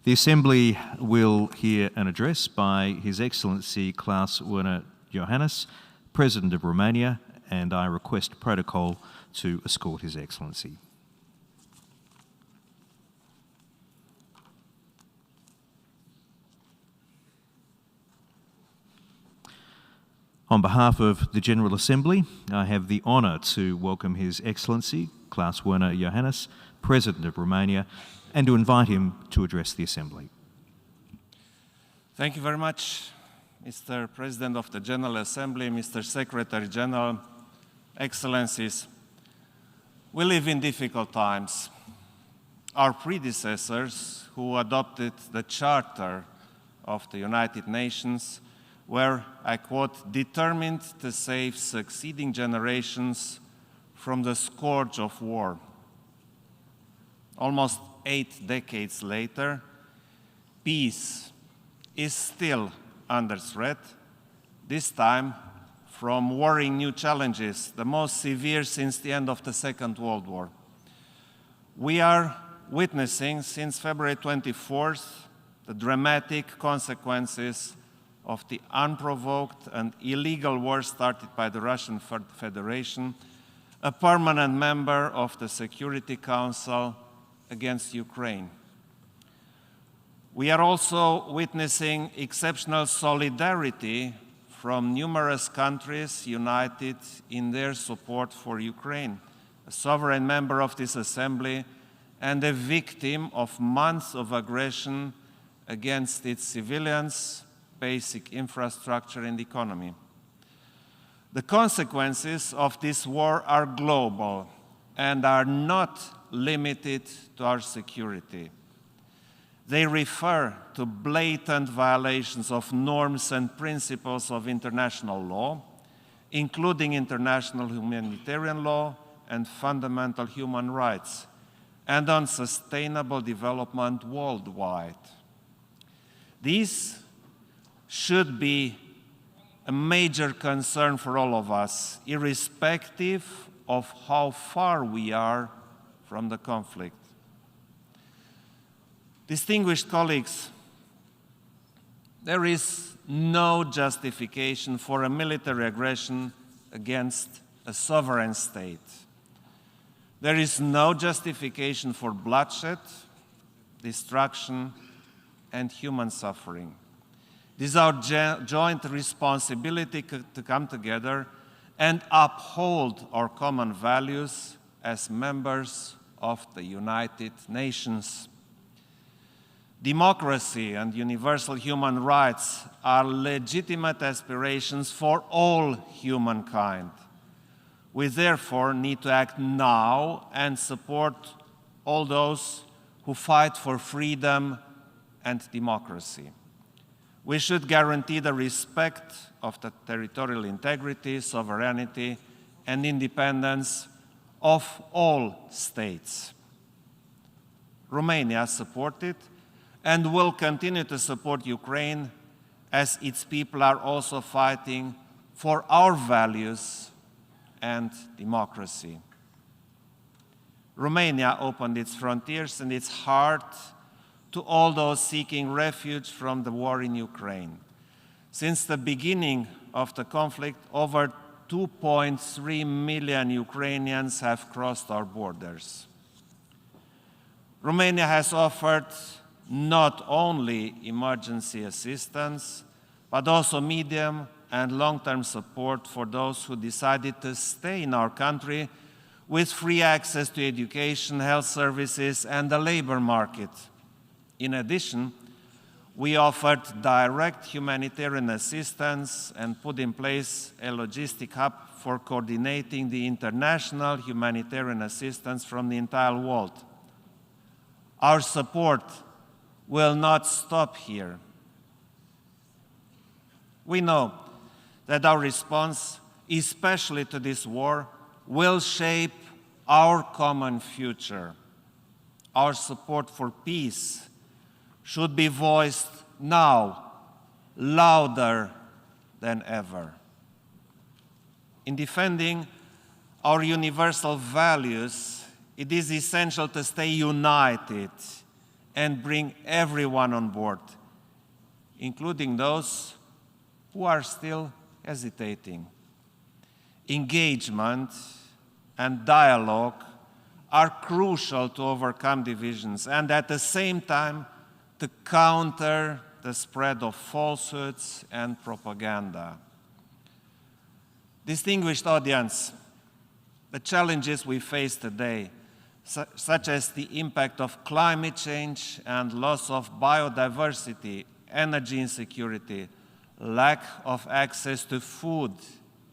The Assembly will hear an address by His Excellency Klaus Werner Iohannis, President of Romania, and I request protocol to escort His Excellency. On behalf of the General Assembly, I have the honour to welcome His Excellency Klaus Werner Iohannis, President of Romania, and to invite him to address the Assembly. Thank you very much, Mr. President of the General Assembly, Mr. Secretary General, Excellencies. We live in difficult times. Our predecessors, who adopted the Charter of the United Nations, were, I quote, determined to save succeeding generations from the scourge of war. Almost 8 decades later, peace is still under threat, this time from worrying new challenges, the most severe since the end of the Second World War. We are witnessing, since February 24th, the dramatic consequences of the unprovoked and illegal war started by the Russian Federation, a permanent member of the Security Council, against Ukraine. We are also witnessing exceptional solidarity from numerous countries united in their support for Ukraine, a sovereign member of this Assembly and a victim of months of aggression against its civilians, basic infrastructure and economy. The consequences of this war are global and are not limited to our security. They refer to blatant violations of norms and principles of international law, including international humanitarian law and fundamental human rights, and on sustainable development worldwide. These should be a major concern for all of us, irrespective of how far we are from the conflict. Distinguished colleagues, there is no justification for a military aggression against a sovereign state. There is no justification for bloodshed, destruction, and human suffering. It is our joint responsibility to come together and uphold our common values as members of the United Nations. Democracy and universal human rights are legitimate aspirations for all humankind. We therefore need to act now and support all those who fight for freedom and democracy. We should guarantee the respect of the territorial integrity, sovereignty, and independence of all states. Romania supported and will continue to support Ukraine as its people are also fighting for our values and democracy. Romania opened its frontiers and its heart to all those seeking refuge from the war in Ukraine. Since the beginning of the conflict, over 2.3 million Ukrainians have crossed our borders. Romania has offered not only emergency assistance, but also medium and long-term support for those who decided to stay in our country with free access to education, health services, and the labor market. In addition, we offered direct humanitarian assistance and put in place a logistic hub for coordinating the international humanitarian assistance from the entire world. Our support will not stop here. We know that our response, especially to this war, will shape our common future. Our support for peace should be voiced now, louder than ever. In defending our universal values, it is essential to stay united and bring everyone on board, including those who are still hesitating. Engagement and dialogue are crucial to overcome divisions and at the same time to counter the spread of falsehoods and propaganda. Distinguished audience, the challenges we face today, such as the impact of climate change and loss of biodiversity, energy insecurity, lack of access to food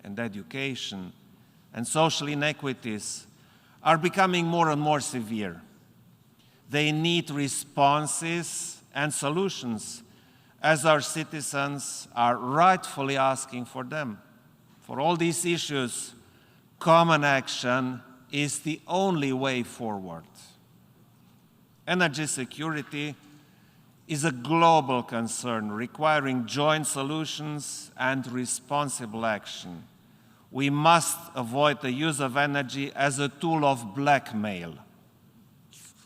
and education, and social inequities, are becoming more and more severe. They need responses and solutions, as our citizens are rightfully asking for them. For all these issues, common action is the only way forward. Energy security is a global concern requiring joint solutions and responsible action. We must avoid the use of energy as a tool of blackmail.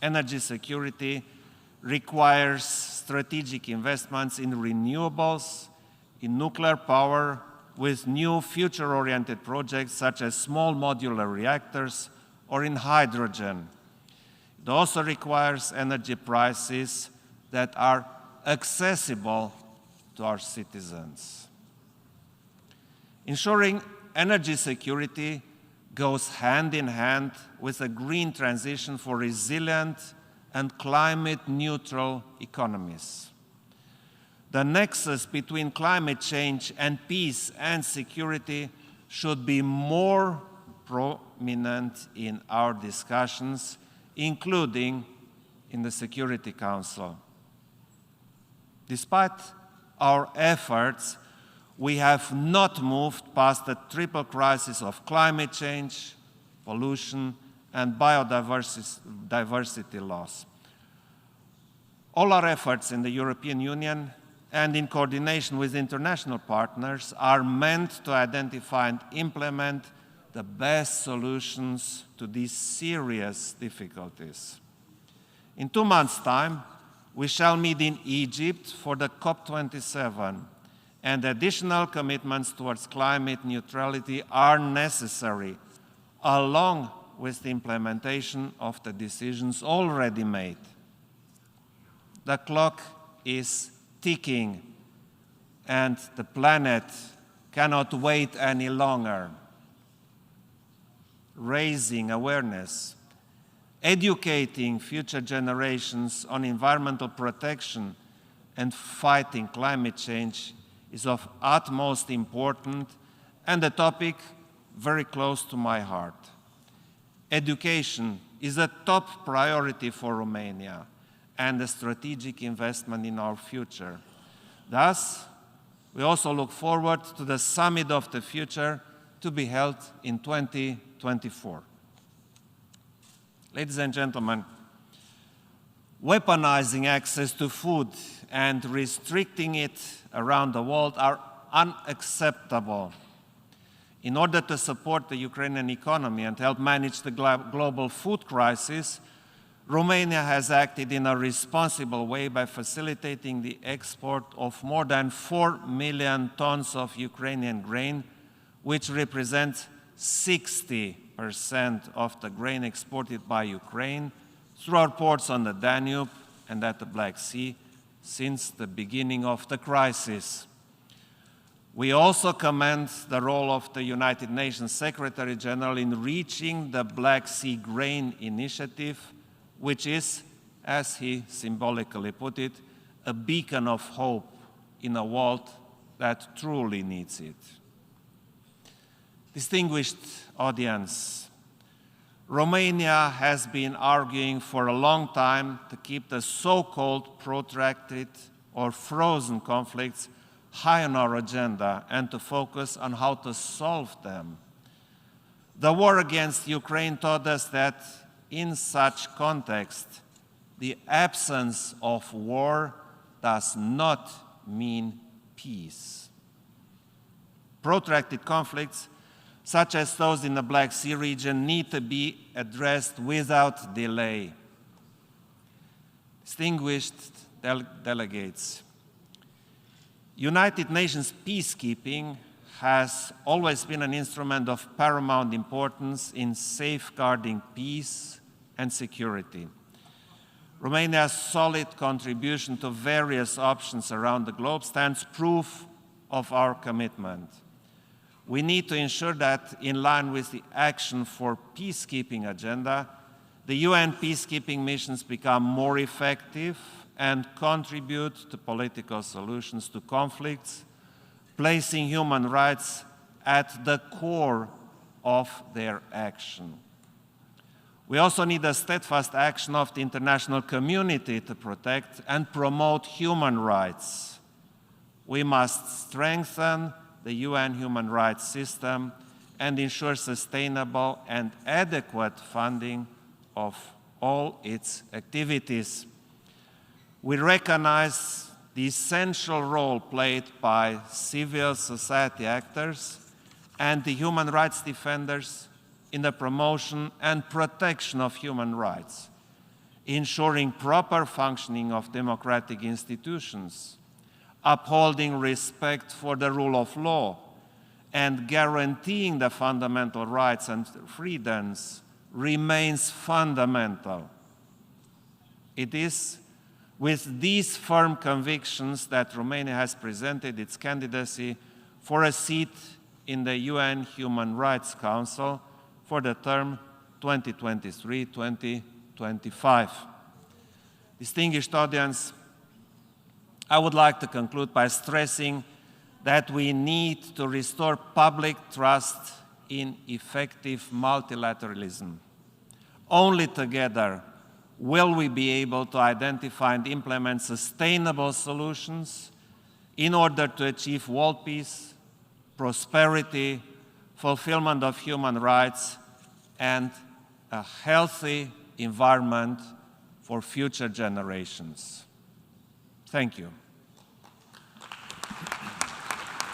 Energy security requires strategic investments in renewables, in nuclear power, with new future-oriented projects such as small modular reactors or in hydrogen. It also requires energy prices that are accessible to our citizens. Ensuring energy security goes hand in hand with a green transition for resilient and climate-neutral economies. The nexus between climate change and peace and security should be more prominent in our discussions, including in the Security Council. Despite our efforts, we have not moved past the triple crisis of climate change, pollution, and biodiversity loss. All our efforts in the European Union and in coordination with international partners are meant to identify and implement the best solutions to these serious difficulties. In 2 months' time, we shall meet in Egypt for the COP27, and additional commitments towards climate neutrality are necessary, along with the implementation of the decisions already made. The clock is ticking, and the planet cannot wait any longer. Raising awareness, educating future generations on environmental protection, and fighting climate change is of utmost importance and a topic very close to my heart. Education is a top priority for Romania and a strategic investment in our future. Thus, we also look forward to the Summit of the Future to be held in 2024. Ladies and gentlemen, weaponizing access to food and restricting it around the world are unacceptable. In order to support the Ukrainian economy and help manage the global food crisis, Romania has acted in a responsible way by facilitating the export of more than 4 million tons of Ukrainian grain, which represents 60% of the grain exported by Ukraine through our ports on the Danube and at the Black Sea since the beginning of the crisis. We also commend the role of the United Nations Secretary General in reaching the Black Sea Grain Initiative, which is, as he symbolically put it, a beacon of hope in a world that truly needs it. Distinguished audience, Romania has been arguing for a long time to keep the so-called protracted or frozen conflicts high on our agenda and to focus on how to solve them. The war against Ukraine taught us that in such context, the absence of war does not mean peace. Protracted conflicts, such as those in the Black Sea region, need to be addressed without delay. distinguished delegates, United Nations peacekeeping has always been an instrument of paramount importance in safeguarding peace and security. Romania's solid contribution to various options around the globe stands proof of our commitment. We need to ensure that, in line with the Action for Peacekeeping agenda, the UN peacekeeping missions become more effective and contribute to political solutions to conflicts, placing human rights at the core of their action. We also need a steadfast action of the international community to protect and promote human rights. We must strengthen the UN human rights system and ensure sustainable and adequate funding of all its activities. We recognize the essential role played by civil society actors and the human rights defenders in the promotion and protection of human rights, ensuring proper functioning of democratic institutions, upholding respect for the rule of law, and guaranteeing the fundamental rights and freedoms remains fundamental. It is with these firm convictions that Romania has presented its candidacy for a seat in the UN Human Rights Council for the term 2023-2025. Distinguished audience, I would like to conclude by stressing that we need to restore public trust in effective multilateralism. Only together will we be able to identify and implement sustainable solutions in order to achieve world peace, prosperity, fulfillment of human rights, and a healthy environment for future generations. Thank you.